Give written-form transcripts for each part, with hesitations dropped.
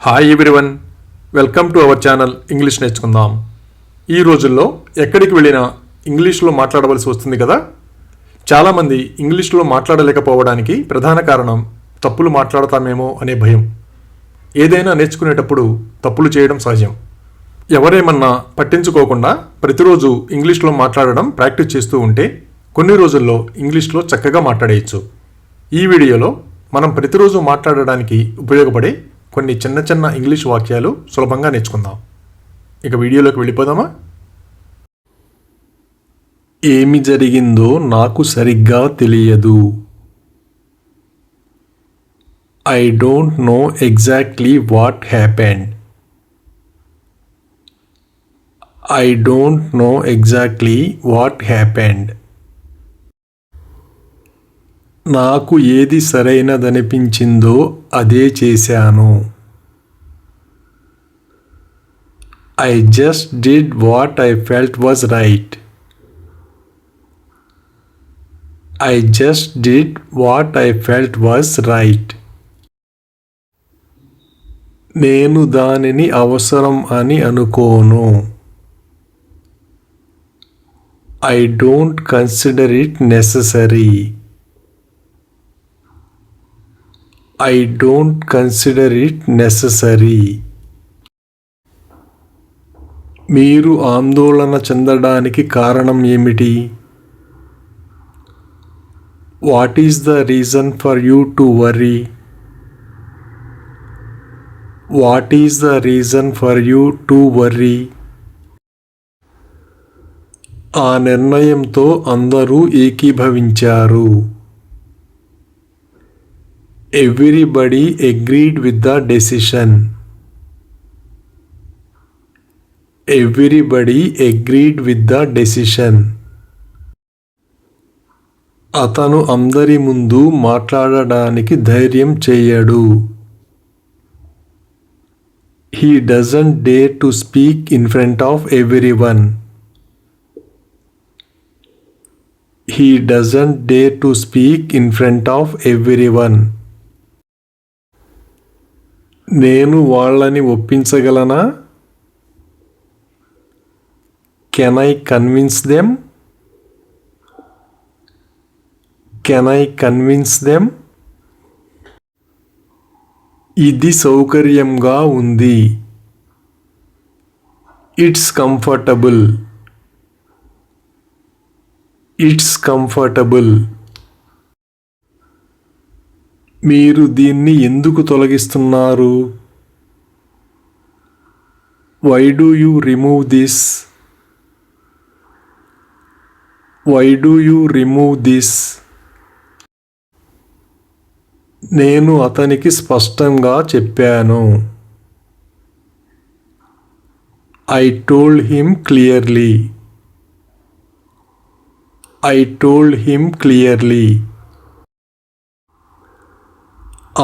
Hi everyone, welcome to our channel English నేర్చుకుందాం. ఈ రోజుల్లో ఎక్కడికి వెళ్ళినా ఇంగ్లీష్లో మాట్లాడవలసి వస్తుంది కదా. చాలామంది ఇంగ్లీష్లో మాట్లాడలేకపోవడానికి ప్రధాన కారణం తప్పులు మాట్లాడతామేమో అనే భయం. ఏదైనా నేర్చుకునేటప్పుడు తప్పులు చేయడం సహజం. ఎవరేమన్నా పట్టించుకోకుండా ప్రతిరోజు ఇంగ్లీష్లో మాట్లాడడం ప్రాక్టీస్ చేస్తూ ఉంటే కొన్ని రోజుల్లో ఇంగ్లీష్లో చక్కగా మాట్లాడేయచ్చు. ఈ వీడియోలో మనం ప్రతిరోజు మాట్లాడడానికి ఉపయోగపడే కొన్ని చిన్న చిన్న ఇంగ్లీష్ వాక్యాలు సులభంగా నేర్చుకుందాం. ఇక వీడియోలోకి వెళ్ళిపోదామా? ఏమి జరిగిందో నాకు సరిగ్గా తెలియదు. I don't know exactly what happened. I don't know exactly what happened. నాకు ఏది సరైనదనిపించిందో అదే చేశాను. I just did what I felt was right. I just did what I felt was right. నేను దానిని అవసరం అని అనుకోను. I don't consider it necessary. I don't consider it necessary. మీరు ఆందోళన చెందడానికి కారణం ఏమిటి? What is the reason for you to worry? What is the reason for you to worry? ఆ నిర్ణయంతో అందరూ ఏకీభవించారు. Everybody agreed with the decision. Everybody agreed with the decision. అతను అందరి ముందు మాట్లాడడానికి ధైర్యం చేయడు. He doesn't dare to speak in front of everyone. He doesn't dare to speak in front of everyone. నేను వాళ్ళని ఒప్పించగలనా? Can I convince them? Can I convince them? ఇది సౌకర్యంగా ఉంది. It's comfortable. It's comfortable. మీరు దీన్ని ఎందుకు తొలగిస్తున్నారు? Why do you remove this? Why do you remove this? నేను అతనికి స్పష్టంగా చెప్పాను. I told him clearly. I told him clearly.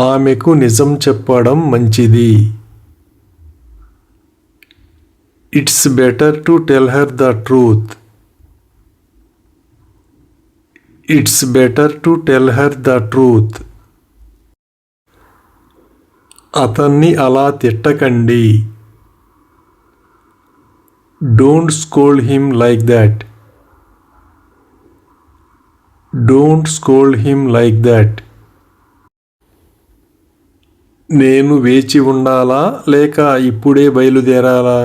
ఆమెకు నిజం చెప్పడం మంచిది. It's better to tell her the truth. It's better to tell her the truth. అతన్ని అలా తిట్టకండి. Don't scold him like that. Don't scold him like that. నేను వేచి ఉండాలా లేక ఇప్పుడే బయలుదేరాలా?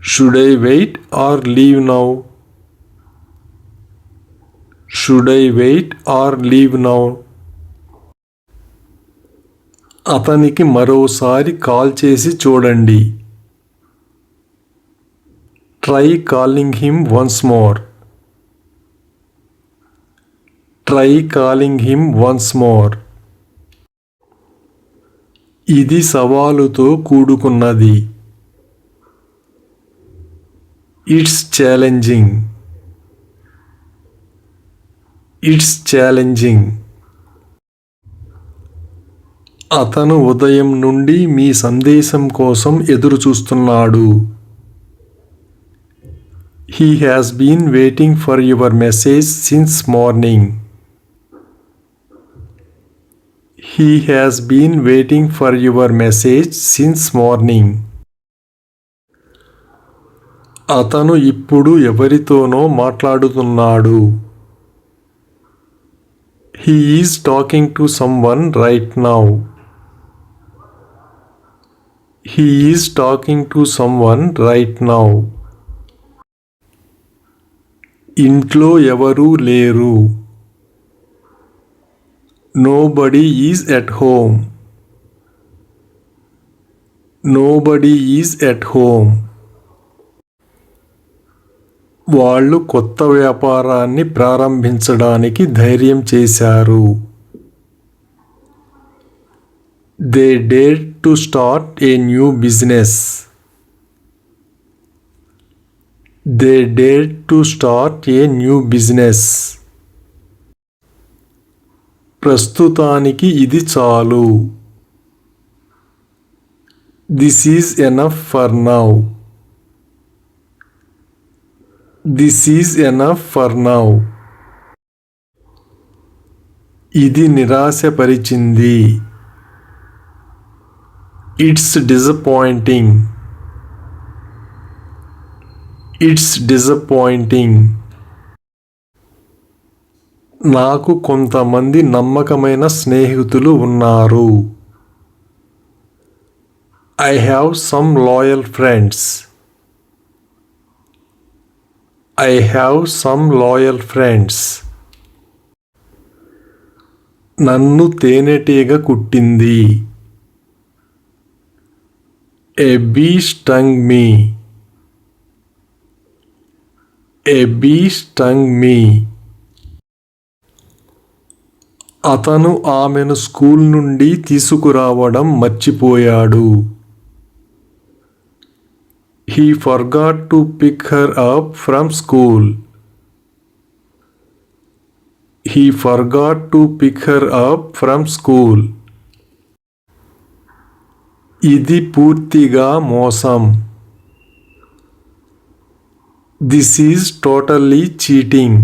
Should I wait or leave now? Should I wait or leave now? అతనికి మరోసారి call చేసి చూడండి. Try calling him once more. Try calling him once more. ఇది సవాలుతో కూడుకున్నది. It's challenging. It's challenging. అతను ఉదయం నుండి మీ సందేశం కోసం ఎదురు చూస్తున్నాడు. He has been waiting for your message since morning. He has been waiting for your message since morning. అతను ఇప్పుడు ఎవరితోనో మాట్లాడుతున్నాడు. He is talking to someone right now. He is talking to someone right now. ఇంట్లో ఎవరూ లేరు. Nobody is at home. Nobody is at home. వాళ్ళు కొత్త వ్యాపారాన్ని ప్రారంభించడానికి ధైర్యం చేశారు. They dared to start a new business. They dared to start a new business. ప్రస్తుతానికి ఇది చాలు. This is enough for now. This is enough for now. ఇది నిరాశపరిచింది. It's disappointing. It's disappointing. నాకు కొంతమంది నమ్మకమైన స్నేహితులు ఉన్నారు. I have some loyal friends. I have some loyal friends. నన్ను తేనెటీగ కుట్టింది. A bee stung me. A bee stung me. అతను ఆమెను స్కూల్ నుండి తీసుకురావడం మర్చిపోయాడు. He forgot to pick her up from school. He forgot to pick her up from school. ఇది పూర్తిగా మోసం. This is totally cheating.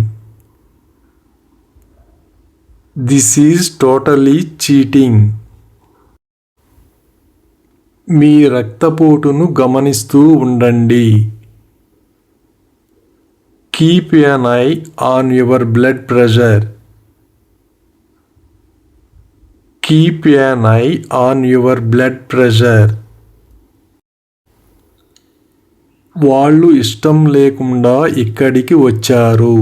This is totally cheating. మీ రక్తపోటును గమనిస్తూ ఉండండి. Keep an eye on your blood pressure. Keep an eye on your blood pressure. వాళ్ళు ఇష్టం లేకుండా ఇక్కడికి వచ్చారు.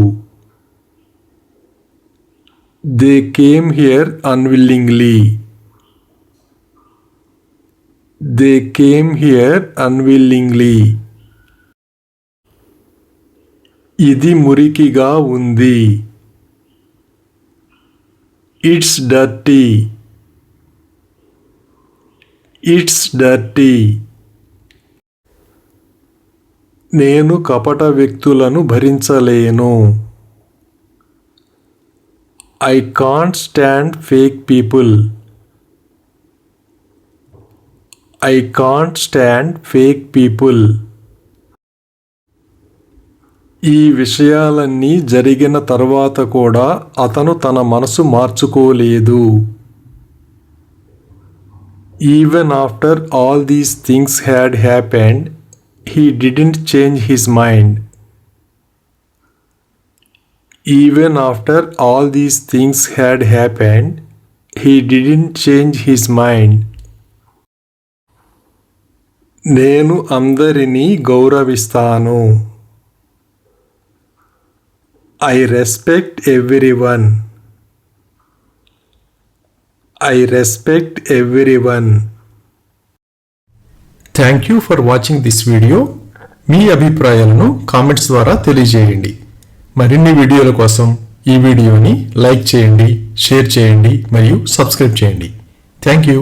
They came here unwillingly. They came here unwillingly. ఇది మురికిగా ఉంది. It's dirty. It's dirty. నేను కపట వ్యక్తులను భరించలేను. I can't stand fake people. I can't stand fake people. ఈ విషయాలన్నీ జరిగిన తర్వాత కూడా అతను తన మనసు మార్చుకోలేదు. Even after all these things had happened, he didn't change his mind. Even after all these things had happened, he didn't change his mind. నేను అందరినీ గౌరవిస్తాను. I respect everyone. I respect everyone. Thank you for watching this video. మీ అభిప్రాయాలను comments ద్వారా తెలియజేయండి. మరిన్ని వీడియోల కోసం ఈ వీడియోని లైక్ చేయండి, షేర్ చేయండి మరియు సబ్స్క్రైబ్ చేయండి. Thank you.